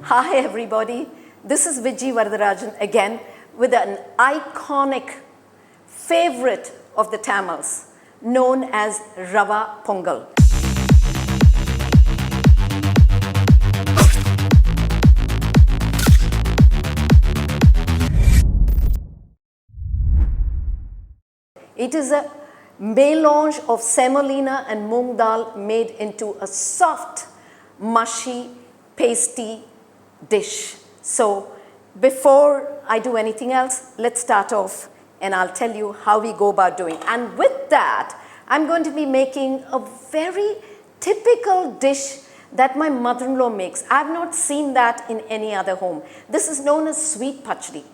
Hi everybody, this is Vijji Varadarajan again with an iconic favorite of the Tamils known as Rava Pongal. It is a melange of semolina and moong dal made into a soft, mushy, pasty dish. So before I do anything else, let's start off and I'll tell you how we go about doing. And with that, I'm going to be making a very typical dish that my mother-in-law makes. I've not seen that in any other home. This is known as sweet pachadi.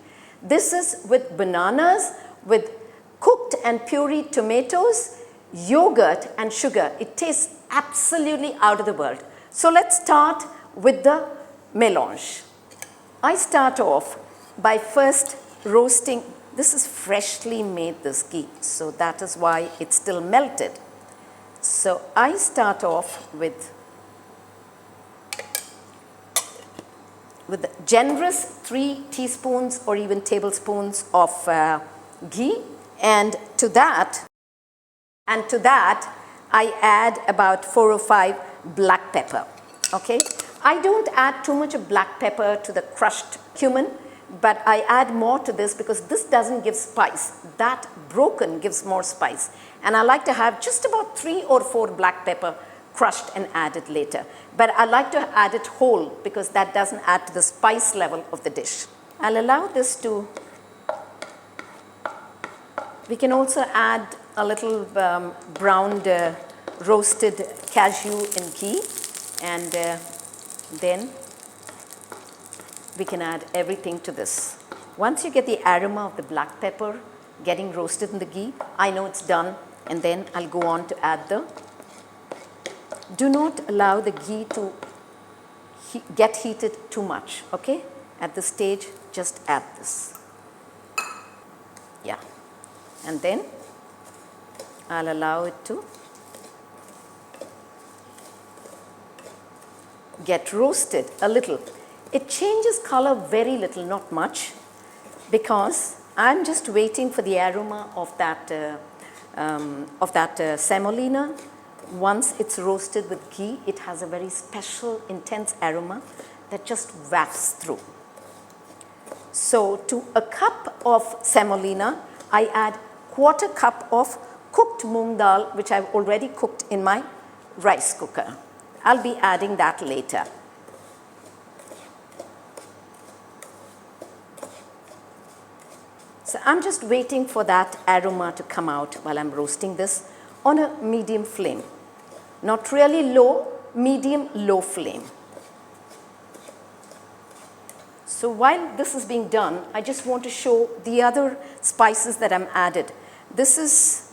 This is with bananas, with cooked and pureed tomatoes, yogurt and sugar. It tastes absolutely out of the world. So let's start with the melange. I start off by first roasting. This is freshly made, this ghee, so that is why it's still melted. So I start off with generous 3 teaspoons or even tablespoons of ghee, and to that I add about 4 or 5 black pepper. Okay, I don't add too much of black pepper to the crushed cumin, but I add more to this because this doesn't give spice. That broken gives more spice, and I like to have just about 3 or 4 black pepper crushed and added later. But I like to add it whole because that doesn't add to the spice level of the dish. I'll allow this to. We can also add a little browned roasted cashew in ghee, and then we can add everything to this. Once you get the aroma of the black pepper getting roasted in the ghee, I know it's done, and then I'll go on to add the. Do not allow the ghee to get heated too much, okay? At this stage, just add this. Yeah. And then I'll allow it to get roasted a little. It changes color very little, not much, because I'm just waiting for the aroma of that semolina. Once it's roasted with ghee, it has a very special, intense aroma that just wafts through. So to a cup of semolina, I add 1/4 cup of cooked moong dal, which I've already cooked in my rice cooker. I'll be adding that later. So I'm just waiting for that aroma to come out while I'm roasting this on a medium flame. Not really low, medium low flame. So while this is being done, I just want to show the other spices that I'm added. This is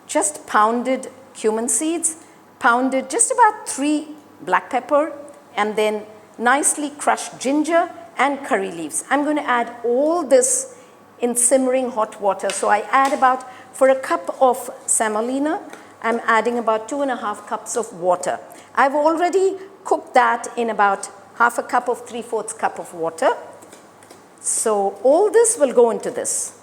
just pounded cumin seeds, pounded just about 3 black pepper, and then nicely crushed ginger and curry leaves. I'm going to add all this in simmering hot water. So I add about, for a cup of semolina, I'm adding about 2.5 cups of water. I've already cooked that in about 1/2 cup of 3/4 cup of water. So all this will go into this.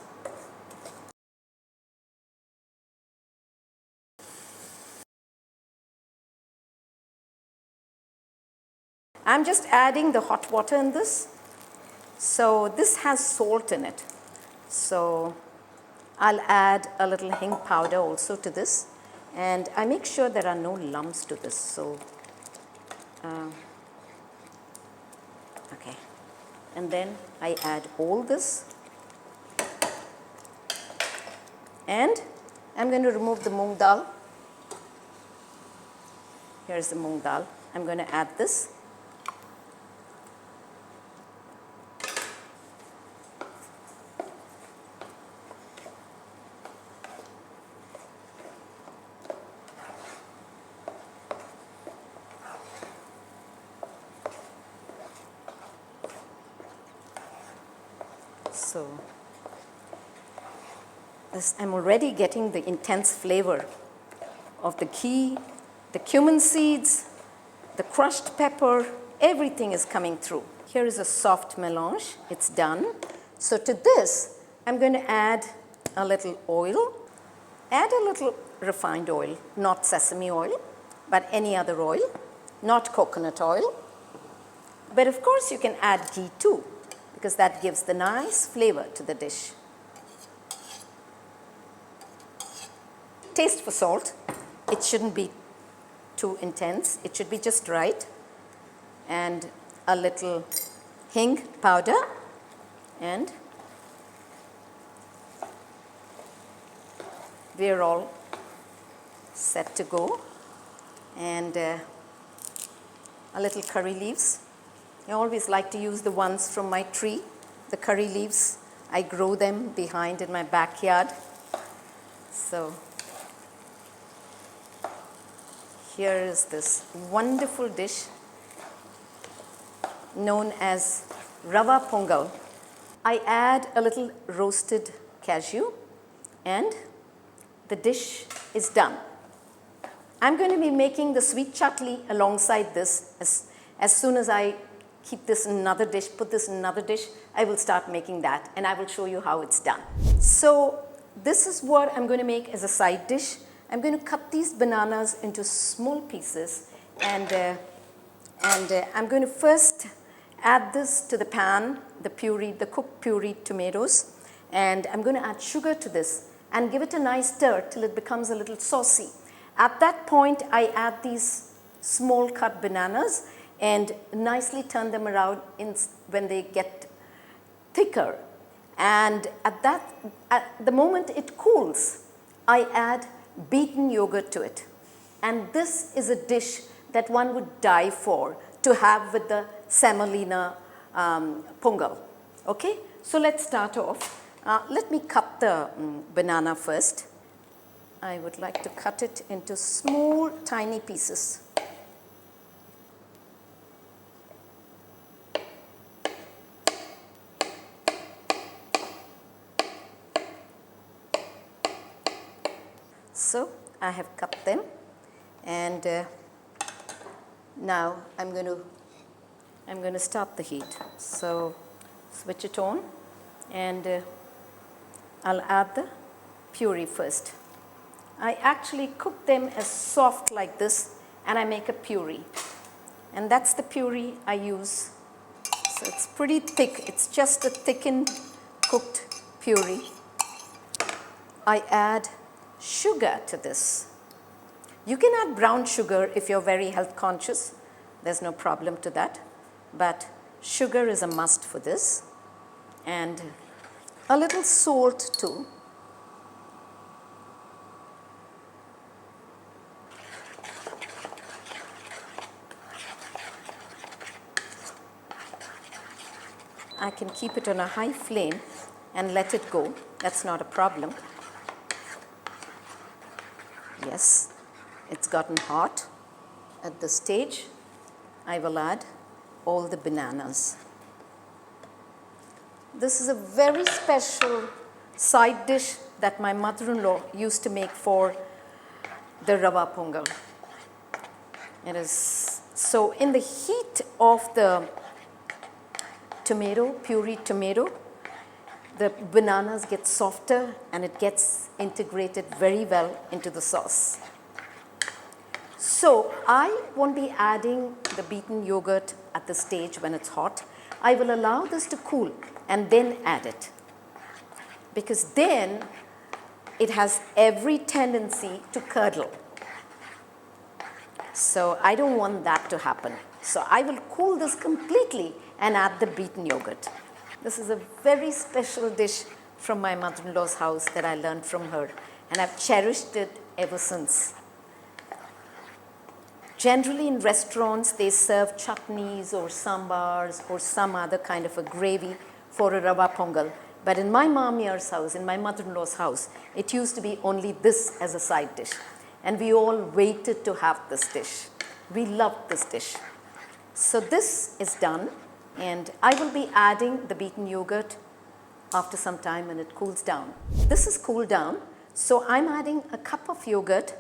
I'm just adding the hot water in this. So this has salt in it. So I'll add a little hing powder also to this. And I make sure there are no lumps to this. So, okay. And then I add all this. And I'm going to remove the moong dal. Here's the moong dal. I'm going to add this. So this, I'm already getting the intense flavor of the ghee, the cumin seeds, the crushed pepper, everything is coming through. Here is a soft melange. It's done. So to this, I'm going to add a little oil. Add a little refined oil, not sesame oil, but any other oil, not coconut oil. But of course, you can add ghee too, because that gives the nice flavor to the dish. Taste for salt. It shouldn't be too intense. It should be just right. And a little hing powder, and we're all set to go. And a little curry leaves. I always like to use the ones from my tree, the curry leaves. I grow them behind in my backyard. So here is this wonderful dish known as Rava Pongal. I add a little roasted cashew and the dish is done. I'm going to be making the sweet chutney alongside this. As soon as I keep this in another dish, put this in another dish, I will start making that and I will show you how it's done. So this is what I'm going to make as a side dish. I'm going to cut these bananas into small pieces and I'm going to first add this to the pan, the cooked pureed tomatoes, and I'm going to add sugar to this and give it a nice stir till it becomes a little saucy. At that point, I add these small cut bananas and nicely turn them around when they get thicker. And at the moment it cools, I add beaten yogurt to it. And this is a dish that one would die for to have with the semolina pongal. Okay, so let's start off. Let me cut the banana first. I would like to cut it into small, tiny pieces. So I have cut them, and now I'm going to start the heat. So switch it on, and I'll add the puree first. I actually cook them as soft like this, and I make a puree. And that's the puree I use. So it's pretty thick. It's just a thickened, cooked puree. I add sugar to this. You can add brown sugar if you're very health conscious. There's no problem to that. But sugar is a must for this. And a little salt too. I can keep it on a high flame and let it go. That's not a problem. Yes, it's gotten hot. At this stage, I will add all the bananas. This is a very special side dish that my mother-in-law used to make for the Rava Pongal. It is so in the heat of the pureed tomato, the bananas get softer and it gets integrated very well into the sauce. So I won't be adding the beaten yogurt at the stage when it's hot. I will allow this to cool and then add it, because then it has every tendency to curdle. So I don't want that to happen. So I will cool this completely and add the beaten yogurt. This is a very special dish from my mother-in-law's house that I learned from her, and I've cherished it ever since. Generally in restaurants, they serve chutneys or sambars or some other kind of a gravy for a Rava Pongal. But in my mami's house, in my mother-in-law's house, it used to be only this as a side dish. And we all waited to have this dish. We loved this dish. So this is done, and I will be adding the beaten yogurt after some time when it cools down. This is cooled down, so I'm adding a cup of yogurt.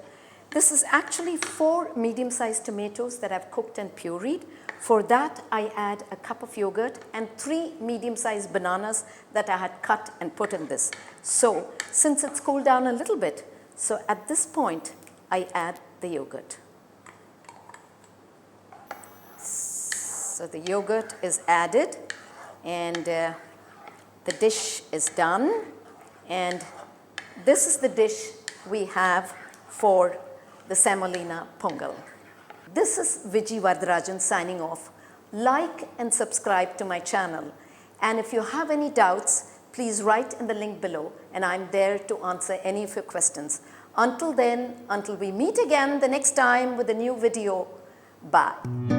This is actually 4 medium-sized tomatoes that I've cooked and pureed. For that, I add a cup of yogurt and 3 medium-sized bananas that I had cut and put in this. So, since it's cooled down a little bit, so at this point, I add the yogurt. So the yogurt is added and the dish is done, and this is the dish we have for the semolina pongal. This is Vijji Vardarajan signing off. Like and subscribe to my channel, and if you have any doubts, please write in the link below and I'm there to answer any of your questions. Until then, until we meet again the next time with a new video, bye.